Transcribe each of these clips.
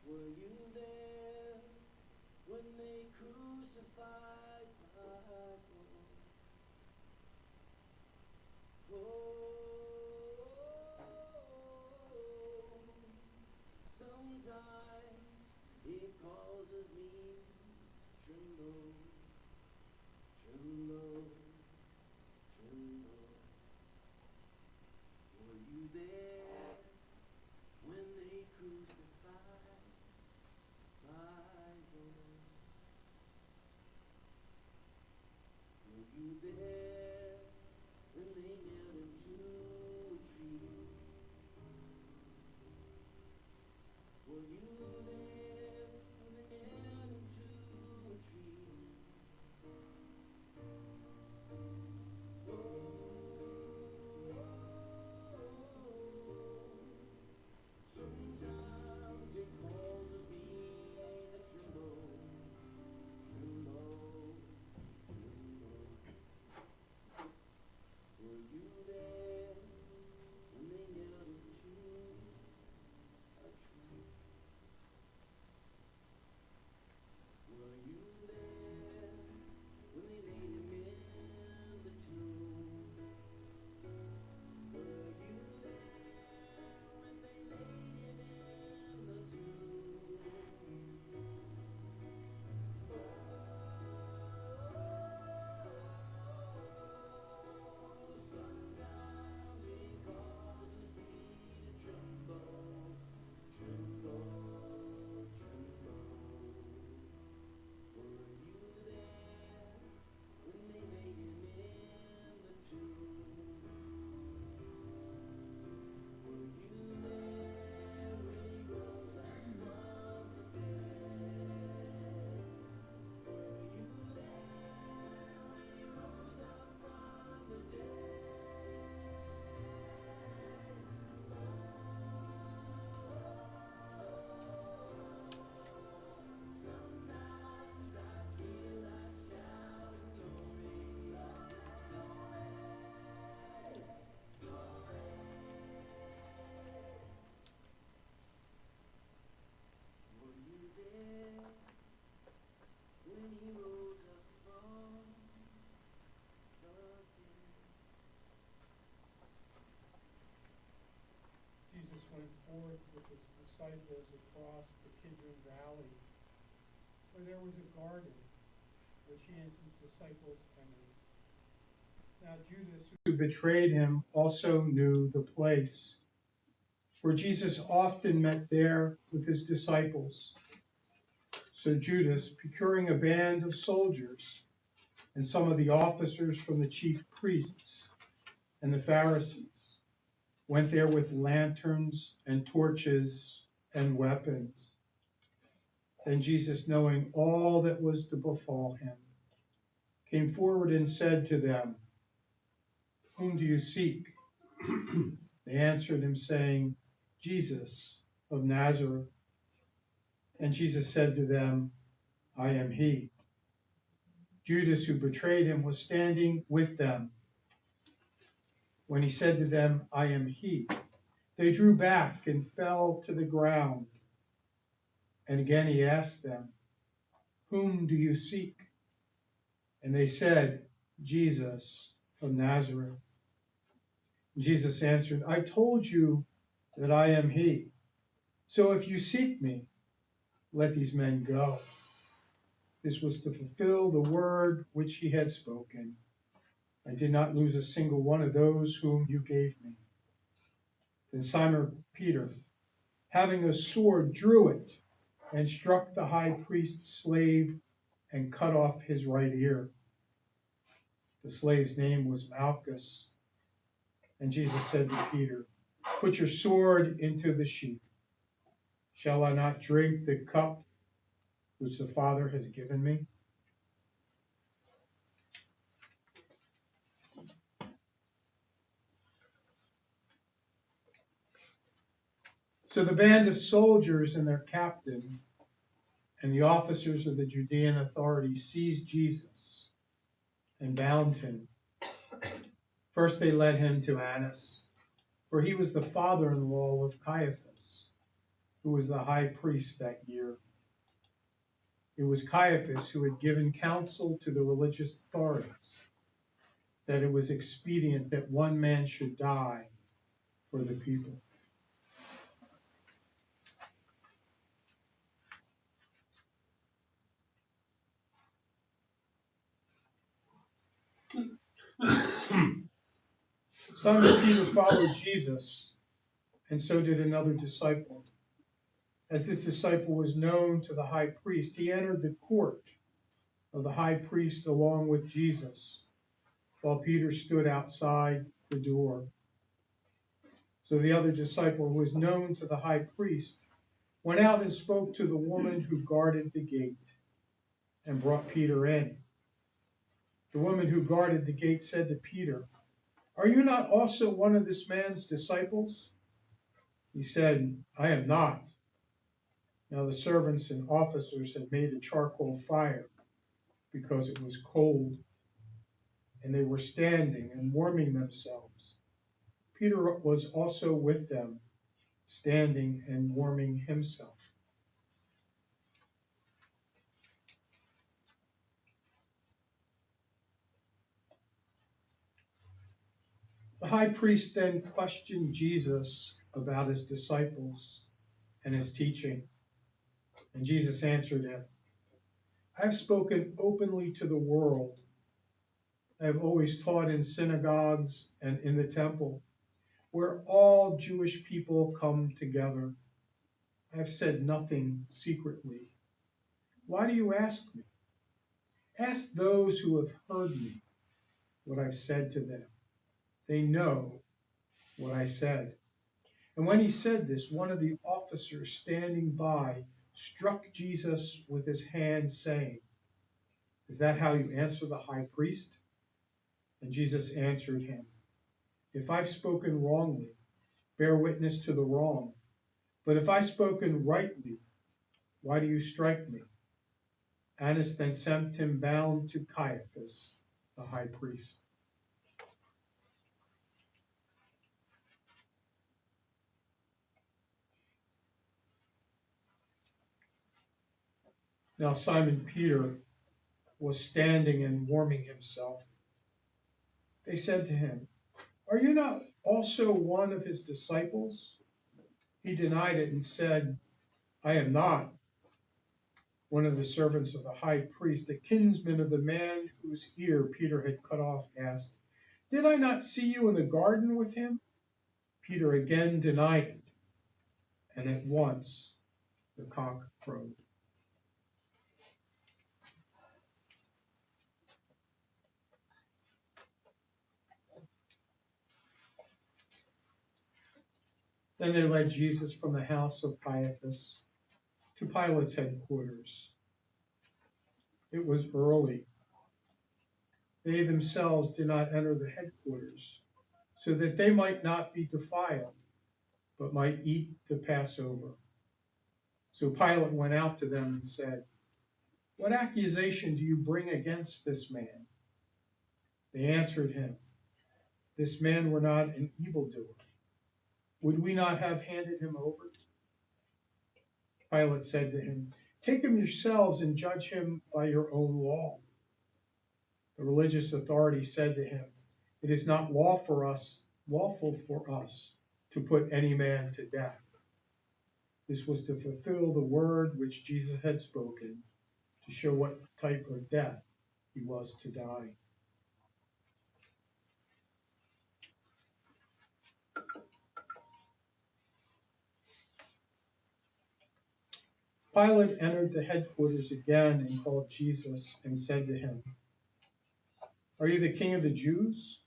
Were you there when they crucified my Lord? Oh, sometimes it causes me to tremble, tremble, tremble. Were you there when they crucified my Lord? Were you there when they nailed him to a tree? Were you there when they nailed him to a tree? Oh, sometimes it causes me to tremble, tremble, tremble. Were you there when they nailed him to a tree? Were you there when they laid him in the tomb? Were you there when they laid him in the tomb? Sometimes it causes me to tremble, tremble, tremble. Were you there when they laid him in the tomb? Were you there when he rose up from the dead? Were you there when he rose up from the dead? Sometimes I feel like shouting glory, glory, glory. Were you there when he rose up from the dead? Jesus went forth with his disciples across the Kidron Valley, where there was a garden, which he and his disciples entered. Now Judas, who betrayed him, also knew the place, for Jesus often met there with his disciples. So Judas, procuring a band of soldiers and some of the officers from the chief priests and the Pharisees, went there with lanterns and torches and weapons. Then Jesus, knowing all that was to befall him, came forward and said to them, "Whom do you seek?" They answered him, saying, "Jesus of Nazareth." And Jesus said to them, "I am he." Judas, who betrayed him, was standing with them. When he said to them, "I am he," they drew back and fell to the ground. And again he asked them, "Whom do you seek?" And they said, "Jesus of Nazareth." Jesus answered, "I told you that I am he. So if you seek me, let these men go." This was to fulfill the word which he had spoken. "I did not lose a single one of those whom you gave me." Then Simon Peter, having a sword, drew it and struck the high priest's slave and cut off his right ear. The slave's name was Malchus. And Jesus said to Peter, "Put your sword into the sheath. Shall I not drink the cup which the Father has given me?" So the band of soldiers and their captain and the officers of the Judean authorities seized Jesus and bound him. First they led him to Annas, for he was the father-in-law of Caiaphas, who was the high priest that year. It was Caiaphas who had given counsel to the religious authorities that it was expedient that one man should die for the people. Simon Peter followed Jesus, and so did another disciple. As this disciple was known to the high priest, he entered the court of the high priest along with Jesus, while Peter stood outside the door. So the other disciple, who was known to the high priest, went out and spoke to the woman who guarded the gate and brought Peter in. The woman who guarded the gate said to Peter, "Are you not also one of this man's disciples?" He said, "I am not." Now the servants and officers had made a charcoal fire because it was cold, and they were standing and warming themselves. Peter was also with them, standing and warming himself. The high priest then questioned Jesus about his disciples and his teaching. And Jesus answered him, "I have spoken openly to the world. I have always taught in synagogues and in the temple, where all Jewish people come together. I have said nothing secretly. Why do you ask me? Ask those who have heard me what I've said to them. They know what I said." And when he said this, one of the officers standing by struck Jesus with his hand, saying, "Is that how you answer the high priest?" And Jesus answered him, "If I've spoken wrongly, bear witness to the wrong. But if I've spoken rightly, why do you strike me?" Annas then sent him bound to Caiaphas, the high priest. Now Simon Peter was standing and warming himself. They said to him, "Are you not also one of his disciples?" He denied it and said, "I am not." One of the servants of the high priest, a kinsman of the man whose ear Peter had cut off, asked, "Did I not see you in the garden with him?" Peter again denied it, and at once the cock crowed. Then they led Jesus from the house of Caiaphas to Pilate's headquarters. It was early. They themselves did not enter the headquarters, so that they might not be defiled, but might eat the Passover. So Pilate went out to them and said, "What accusation do you bring against this man?" They answered him, "This man were not an evildoer. Would we not have handed him over?" Pilate said to him, "Take him yourselves and judge him by your own law." The religious authorities said to him, "It is not lawful for us to put any man to death." This was to fulfill the word which Jesus had spoken, to show what type of death he was to die. Pilate entered the headquarters again and called Jesus and said to him, "Are you the king of the Jews?"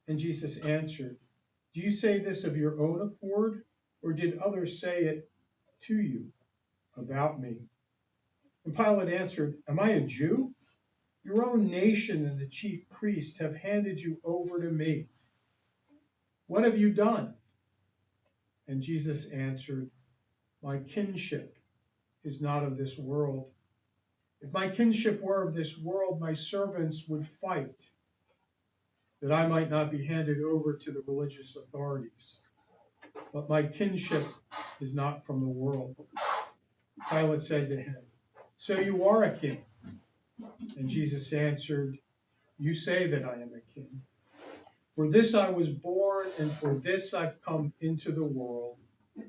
And Jesus answered, "Do you say this of your own accord, or did others say it to you about me?" And Pilate answered, "Am I a Jew? Your own nation and the chief priests have handed you over to me. What have you done?" And Jesus answered, "My kinship is not of this world. If my kinship were of this world, my servants would fight, that I might not be handed over to the religious authorities. But my kinship is not from the world. Pilate said to him, so you are a king? And Jesus answered, you say that I am a king. For this I was born, and for this I've come into the world,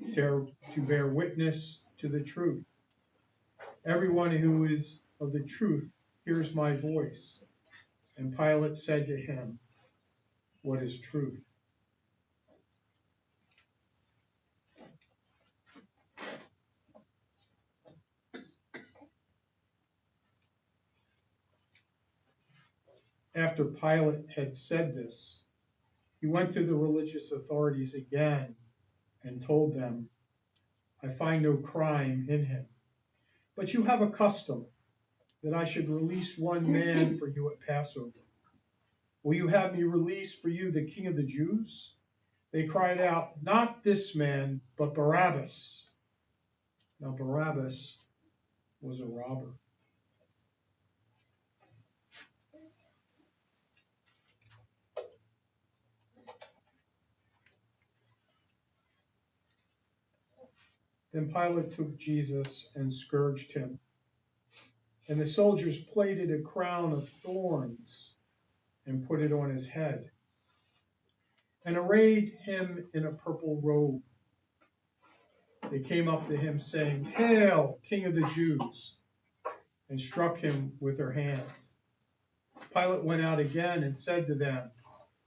to bear witness to the truth. Everyone who is of the truth hears my voice. And Pilate said to him, what is truth? After Pilate had said this, he went to the religious authorities again and told them, I find no crime in him. But you have a custom that I should release one man for you at Passover. Will you have me release for you the king of the Jews? They cried out, not this man, but Barabbas. Now Barabbas was a robber. Then Pilate took Jesus and scourged him. And the soldiers plaited a crown of thorns and put it on his head, and arrayed him in a purple robe. They came up to him, saying, Hail, King of the Jews, and struck him with their hands. Pilate went out again and said to them,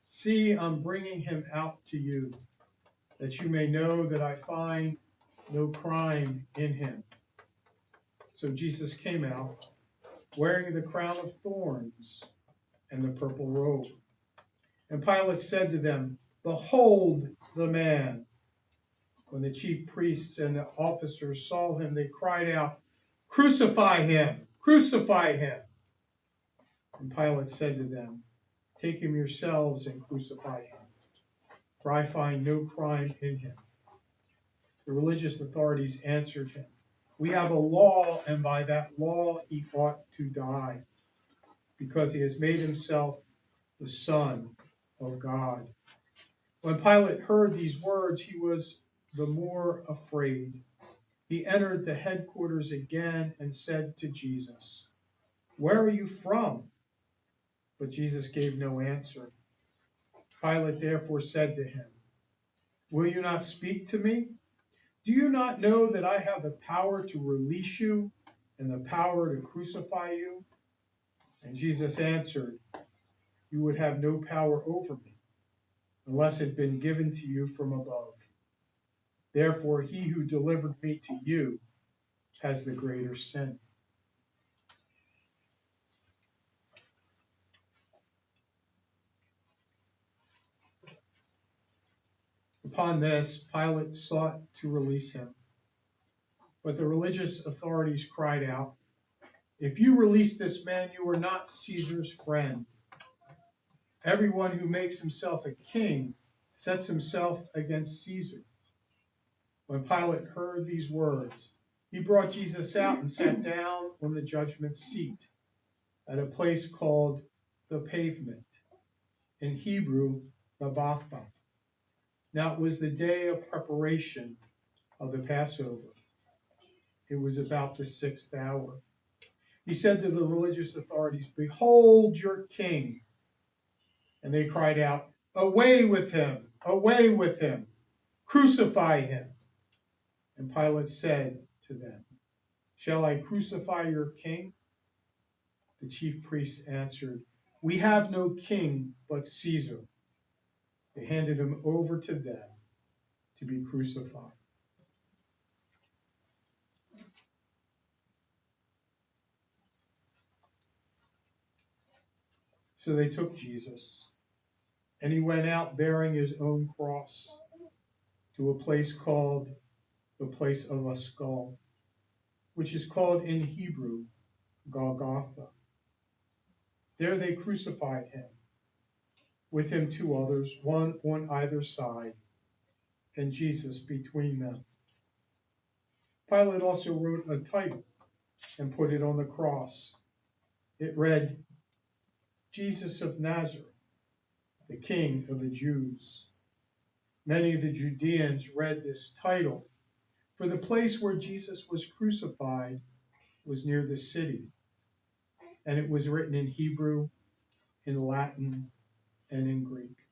see, I'm bringing him out to you, that you may know that I find no crime in him. So Jesus came out, wearing the crown of thorns and the purple robe. And Pilate said to them, behold the man. When the chief priests and the officers saw him, they cried out, crucify him, crucify him. And Pilate said to them, take him yourselves and crucify him, for I find no crime in him. The religious authorities answered him, we have a law, and by that law he ought to die, because he has made himself the Son of God. When Pilate heard these words, he was the more afraid. He entered the headquarters again and said to Jesus, where are you from? But Jesus gave no answer. Pilate therefore said to him, will you not speak to me? Do you not know that I have the power to release you and the power to crucify you? And Jesus answered, you would have no power over me unless it had been given to you from above. Therefore, he who delivered me to you has the greater sin. Upon this, Pilate sought to release him. But the religious authorities cried out, if you release this man, you are not Caesar's friend. Everyone who makes himself a king sets himself against Caesar. When Pilate heard these words, he brought Jesus out and sat down on the judgment seat at a place called the Pavement, in Hebrew, Gabbatha. Now it was the day of preparation of the Passover. It was about the 6th hour. He said to the religious authorities, behold your king. And they cried out, away with him, crucify him. And Pilate said to them, shall I crucify your king? The chief priests answered, we have no king but Caesar. They handed him over to them to be crucified. So they took Jesus, and he went out bearing his own cross to a place called the place of a skull, which is called in Hebrew Golgotha. There they crucified him, with him 2 others, one on either side, and Jesus between them. Pilate also wrote a title and put it on the cross. It read, Jesus of Nazareth, the King of the Jews. Many of the Judeans read this title, for the place where Jesus was crucified was near the city, and it was written in Hebrew, in Latin, and in Greek.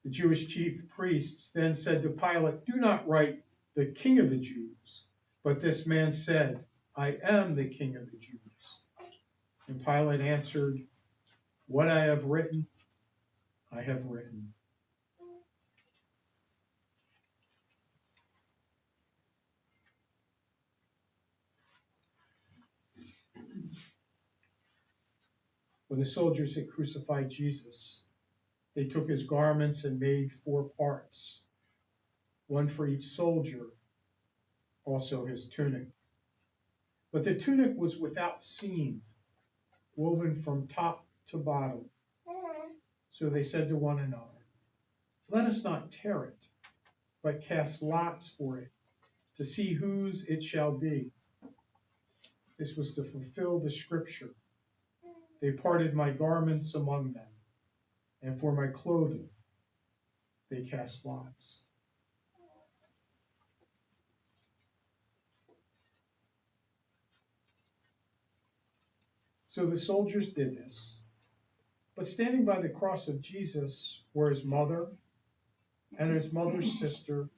The Jewish chief priests then said to Pilate, "Do not write the King of the Jews." But this man said, "I am the King of the Jews." And Pilate answered, "What I have written, I have written." When the soldiers had crucified Jesus, they took his garments and made 4 parts, one for each soldier, also his tunic. But the tunic was without seam, woven from top to bottom. So they said to one another, "Let us not tear it, but cast lots for it, to see whose it shall be." This was to fulfill the scripture. They parted my garments among them, and for my clothing they cast lots. So the soldiers did this. But standing by the cross of Jesus were his mother and his mother's sister,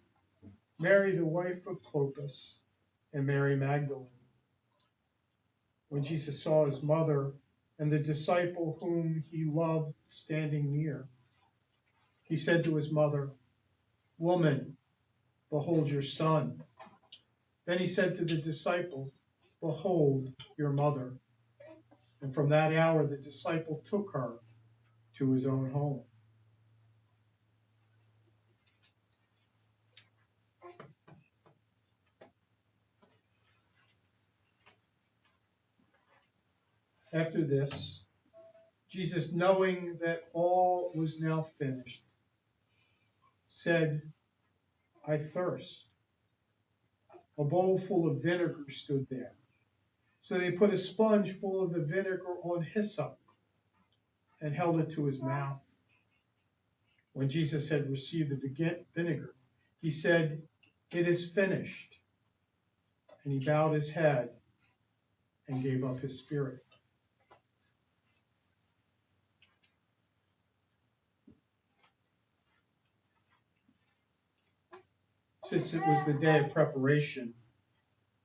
Mary, the wife of Clopas, and Mary Magdalene. When Jesus saw his mother and the disciple whom he loved standing near, he said to his mother, "Woman, behold your son." Then he said to the disciple, "Behold your mother." And from that hour the disciple took her to his own home. After this, Jesus, knowing that all was now finished, said, "I thirst." A bowl full of vinegar stood there. So they put a sponge full of the vinegar on hyssop and held it to his mouth. When Jesus had received the vinegar, he said, "It is finished." And he bowed his head and gave up his spirit. Since it was the day of preparation,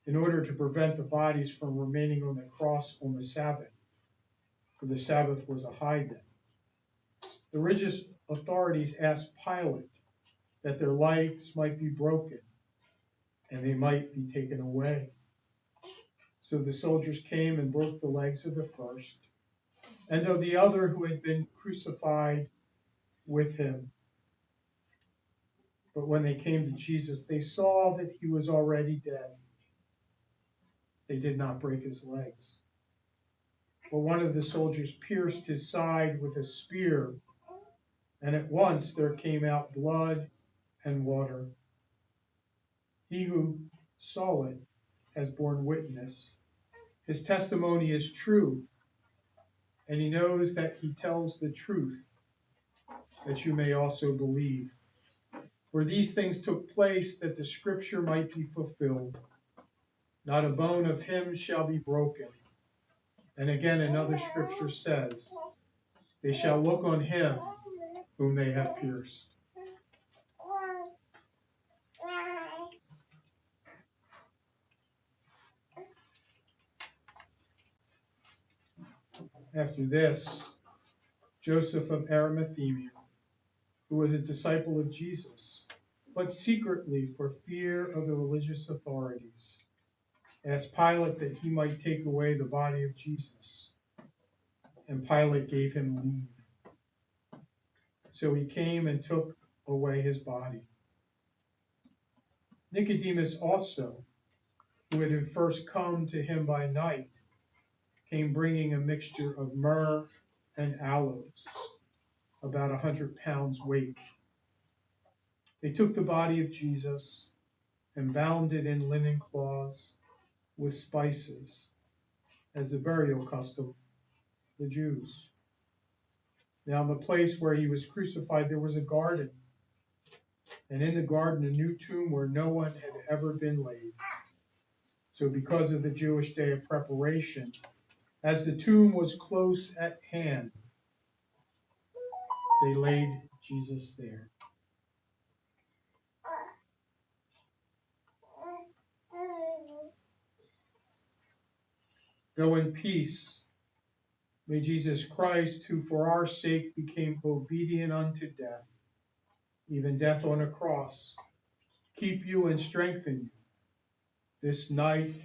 in order to prevent the bodies from remaining on the cross on the Sabbath, for the Sabbath was a high day, the religious authorities asked Pilate that their legs might be broken and they might be taken away. So the soldiers came and broke the legs of the first and of the other who had been crucified with him. But when they came to Jesus, they saw that he was already dead. They did not break his legs. But one of the soldiers pierced his side with a spear, and at once there came out blood and water. He who saw it has borne witness. His testimony is true, and he knows that he tells the truth, that you may also believe. For these things took place that the scripture might be fulfilled. Not a bone of him shall be broken. And again another scripture says, they shall look on him whom they have pierced. After this, Joseph of Arimathea, who was a disciple of Jesus, but secretly for fear of the religious authorities, asked Pilate that he might take away the body of Jesus. And Pilate gave him leave. So he came and took away his body. Nicodemus also, who had first come to him by night, came bringing a mixture of myrrh and aloes, about 100 pounds weight. They took the body of Jesus and bound it in linen cloths with spices, as the burial custom of the Jews. Now, in the place where he was crucified, there was a garden, and in the garden, a new tomb where no one had ever been laid. So, because of the Jewish day of preparation, as the tomb was close at hand, they laid Jesus there. Go in peace. May Jesus Christ, who for our sake became obedient unto death, even death on a cross, keep you and strengthen you this night